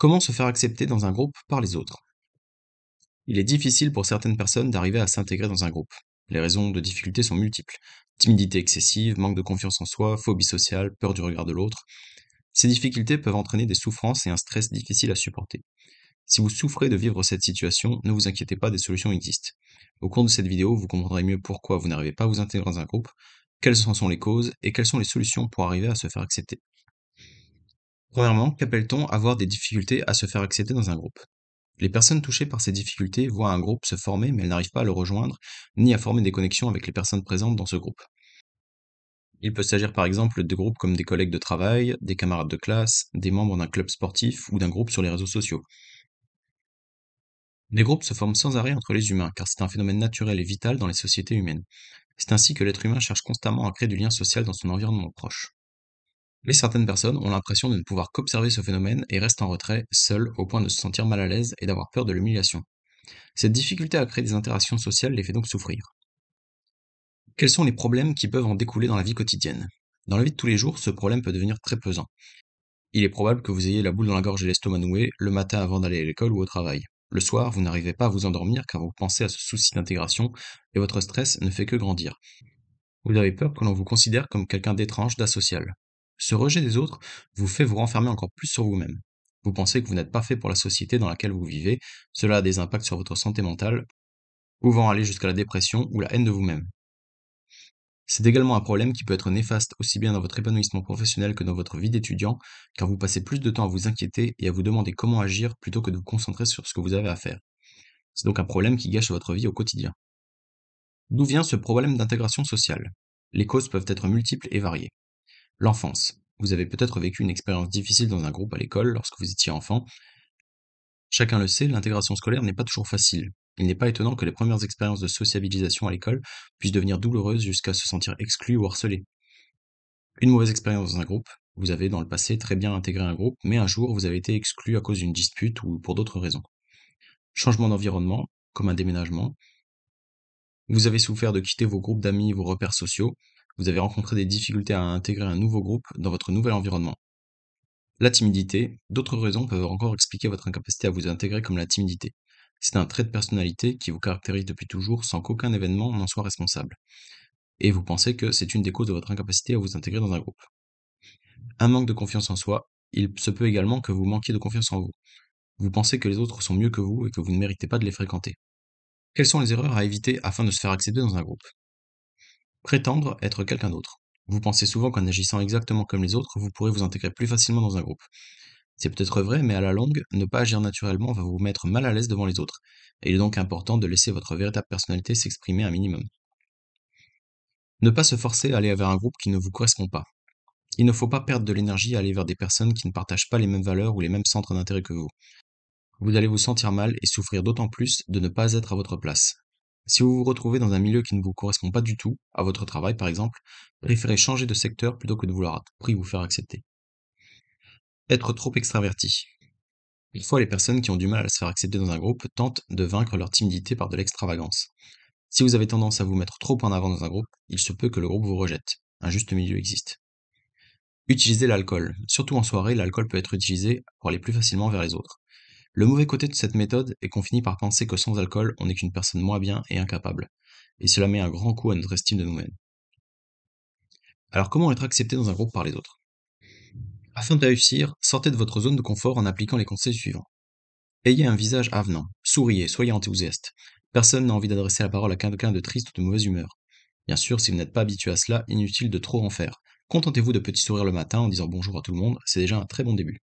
Comment se faire accepter dans un groupe par les autres? Il est difficile pour certaines personnes d'arriver à s'intégrer dans un groupe. Les raisons de difficulté sont multiples. Timidité excessive, manque de confiance en soi, phobie sociale, peur du regard de l'autre. Ces difficultés peuvent entraîner des souffrances et un stress difficile à supporter. Si vous souffrez de vivre cette situation, ne vous inquiétez pas, des solutions existent. Au cours de cette vidéo, vous comprendrez mieux pourquoi vous n'arrivez pas à vous intégrer dans un groupe, quelles en sont les causes et quelles sont les solutions pour arriver à se faire accepter. Premièrement, qu'appelle-t-on avoir des difficultés à se faire accepter dans un groupe? Les personnes touchées par ces difficultés voient un groupe se former, mais elles n'arrivent pas à le rejoindre, ni à former des connexions avec les personnes présentes dans ce groupe. Il peut s'agir par exemple de groupes comme des collègues de travail, des camarades de classe, des membres d'un club sportif ou d'un groupe sur les réseaux sociaux. Les groupes se forment sans arrêt entre les humains, car c'est un phénomène naturel et vital dans les sociétés humaines. C'est ainsi que l'être humain cherche constamment à créer du lien social dans son environnement proche. Mais certaines personnes ont l'impression de ne pouvoir qu'observer ce phénomène et restent en retrait, seules, au point de se sentir mal à l'aise et d'avoir peur de l'humiliation. Cette difficulté à créer des interactions sociales les fait donc souffrir. Quels sont les problèmes qui peuvent en découler dans la vie quotidienne? Dans la vie de tous les jours, ce problème peut devenir très pesant. Il est probable que vous ayez la boule dans la gorge et l'estomac noué le matin avant d'aller à l'école ou au travail. Le soir, vous n'arrivez pas à vous endormir car vous pensez à ce souci d'intégration et votre stress ne fait que grandir. Vous avez peur que l'on vous considère comme quelqu'un d'étrange, d'asocial. Ce rejet des autres vous fait vous renfermer encore plus sur vous-même. Vous pensez que vous n'êtes pas fait pour la société dans laquelle vous vivez, cela a des impacts sur votre santé mentale, pouvant aller jusqu'à la dépression ou la haine de vous-même. C'est également un problème qui peut être néfaste aussi bien dans votre épanouissement professionnel que dans votre vie d'étudiant, car vous passez plus de temps à vous inquiéter et à vous demander comment agir plutôt que de vous concentrer sur ce que vous avez à faire. C'est donc un problème qui gâche votre vie au quotidien. D'où vient ce problème d'intégration sociale? Les causes peuvent être multiples et variées. L'enfance. Vous avez peut-être vécu une expérience difficile dans un groupe à l'école lorsque vous étiez enfant. Chacun le sait, l'intégration scolaire n'est pas toujours facile. Il n'est pas étonnant que les premières expériences de sociabilisation à l'école puissent devenir douloureuses jusqu'à se sentir exclu ou harcelé. Une mauvaise expérience dans un groupe. Vous avez dans le passé très bien intégré un groupe, mais un jour vous avez été exclu à cause d'une dispute ou pour d'autres raisons. Changement d'environnement, comme un déménagement. Vous avez souffert de quitter vos groupes d'amis, vos repères sociaux. Vous avez rencontré des difficultés à intégrer un nouveau groupe dans votre nouvel environnement. La timidité. D'autres raisons peuvent encore expliquer votre incapacité à vous intégrer, comme la timidité. C'est un trait de personnalité qui vous caractérise depuis toujours sans qu'aucun événement n'en soit responsable. Et vous pensez que c'est une des causes de votre incapacité à vous intégrer dans un groupe. Un manque de confiance en soi. Il se peut également que vous manquiez de confiance en vous. Vous pensez que les autres sont mieux que vous et que vous ne méritez pas de les fréquenter. Quelles sont les erreurs à éviter afin de se faire accepter dans un groupe? Prétendre être quelqu'un d'autre. Vous pensez souvent qu'en agissant exactement comme les autres, vous pourrez vous intégrer plus facilement dans un groupe. C'est peut-être vrai, mais à la longue, ne pas agir naturellement va vous mettre mal à l'aise devant les autres. Et il est donc important de laisser votre véritable personnalité s'exprimer un minimum. Ne pas se forcer à aller vers un groupe qui ne vous correspond pas. Il ne faut pas perdre de l'énergie à aller vers des personnes qui ne partagent pas les mêmes valeurs ou les mêmes centres d'intérêt que vous. Vous allez vous sentir mal et souffrir d'autant plus de ne pas être à votre place. Si vous vous retrouvez dans un milieu qui ne vous correspond pas du tout, à votre travail par exemple, préférez changer de secteur plutôt que de vouloir à tout prix vous faire accepter. Être trop extraverti. Parfois, les personnes qui ont du mal à se faire accepter dans un groupe tentent de vaincre leur timidité par de l'extravagance. Si vous avez tendance à vous mettre trop en avant dans un groupe, il se peut que le groupe vous rejette. Un juste milieu existe. Utilisez l'alcool. Surtout en soirée, l'alcool peut être utilisé pour aller plus facilement vers les autres. Le mauvais côté de cette méthode est qu'on finit par penser que sans alcool, on n'est qu'une personne moins bien et incapable. Et cela met un grand coup à notre estime de nous-mêmes. Alors comment être accepté dans un groupe par les autres? Afin de réussir, sortez de votre zone de confort en appliquant les conseils suivants. Ayez un visage avenant, souriez, soyez enthousiaste. Personne n'a envie d'adresser la parole à quelqu'un de triste ou de mauvaise humeur. Bien sûr, si vous n'êtes pas habitué à cela, inutile de trop en faire. Contentez-vous de petits sourires le matin en disant bonjour à tout le monde, c'est déjà un très bon début.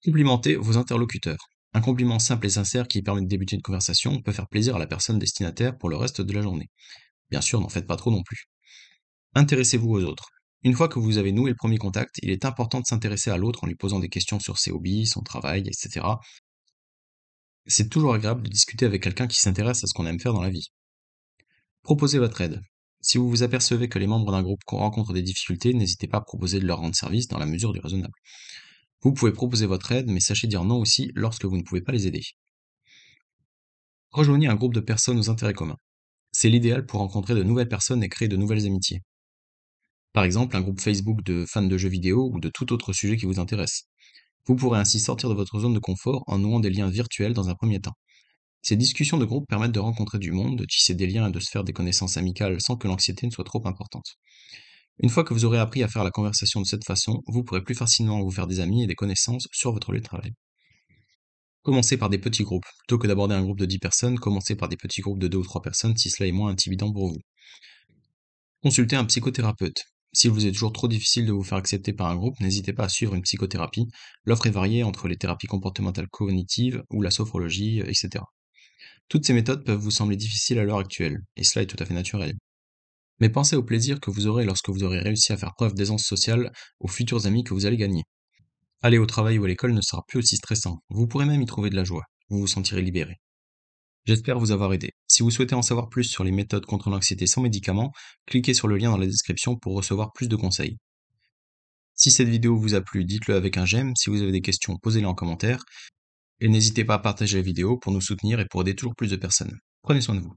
Complimentez vos interlocuteurs. Un compliment simple et sincère qui permet de débuter une conversation peut faire plaisir à la personne destinataire pour le reste de la journée. Bien sûr, n'en faites pas trop non plus. Intéressez-vous aux autres. Une fois que vous avez noué le premier contact, il est important de s'intéresser à l'autre en lui posant des questions sur ses hobbies, son travail, etc. C'est toujours agréable de discuter avec quelqu'un qui s'intéresse à ce qu'on aime faire dans la vie. Proposez votre aide. Si vous vous apercevez que les membres d'un groupe rencontrent des difficultés, n'hésitez pas à proposer de leur rendre service dans la mesure du raisonnable. Vous pouvez proposer votre aide, mais sachez dire non aussi lorsque vous ne pouvez pas les aider. Rejoignez un groupe de personnes aux intérêts communs. C'est l'idéal pour rencontrer de nouvelles personnes et créer de nouvelles amitiés. Par exemple, un groupe Facebook de fans de jeux vidéo ou de tout autre sujet qui vous intéresse. Vous pourrez ainsi sortir de votre zone de confort en nouant des liens virtuels dans un premier temps. Ces discussions de groupe permettent de rencontrer du monde, de tisser des liens et de se faire des connaissances amicales sans que l'anxiété ne soit trop importante. Une fois que vous aurez appris à faire la conversation de cette façon, vous pourrez plus facilement vous faire des amis et des connaissances sur votre lieu de travail. Commencez par des petits groupes. Plutôt que d'aborder un groupe de 10 personnes, commencez par des petits groupes de 2 ou 3 personnes si cela est moins intimidant pour vous. Consultez un psychothérapeute. S'il vous est toujours trop difficile de vous faire accepter par un groupe, n'hésitez pas à suivre une psychothérapie. L'offre est variée entre les thérapies comportementales cognitives ou la sophrologie, etc. Toutes ces méthodes peuvent vous sembler difficiles à l'heure actuelle, et cela est tout à fait naturel. Mais pensez au plaisir que vous aurez lorsque vous aurez réussi à faire preuve d'aisance sociale aux futurs amis que vous allez gagner. Aller au travail ou à l'école ne sera plus aussi stressant, vous pourrez même y trouver de la joie, vous vous sentirez libéré. J'espère vous avoir aidé. Si vous souhaitez en savoir plus sur les méthodes contre l'anxiété sans médicaments, cliquez sur le lien dans la description pour recevoir plus de conseils. Si cette vidéo vous a plu, dites-le avec un j'aime, si vous avez des questions, posez-les en commentaire, et n'hésitez pas à partager la vidéo pour nous soutenir et pour aider toujours plus de personnes. Prenez soin de vous.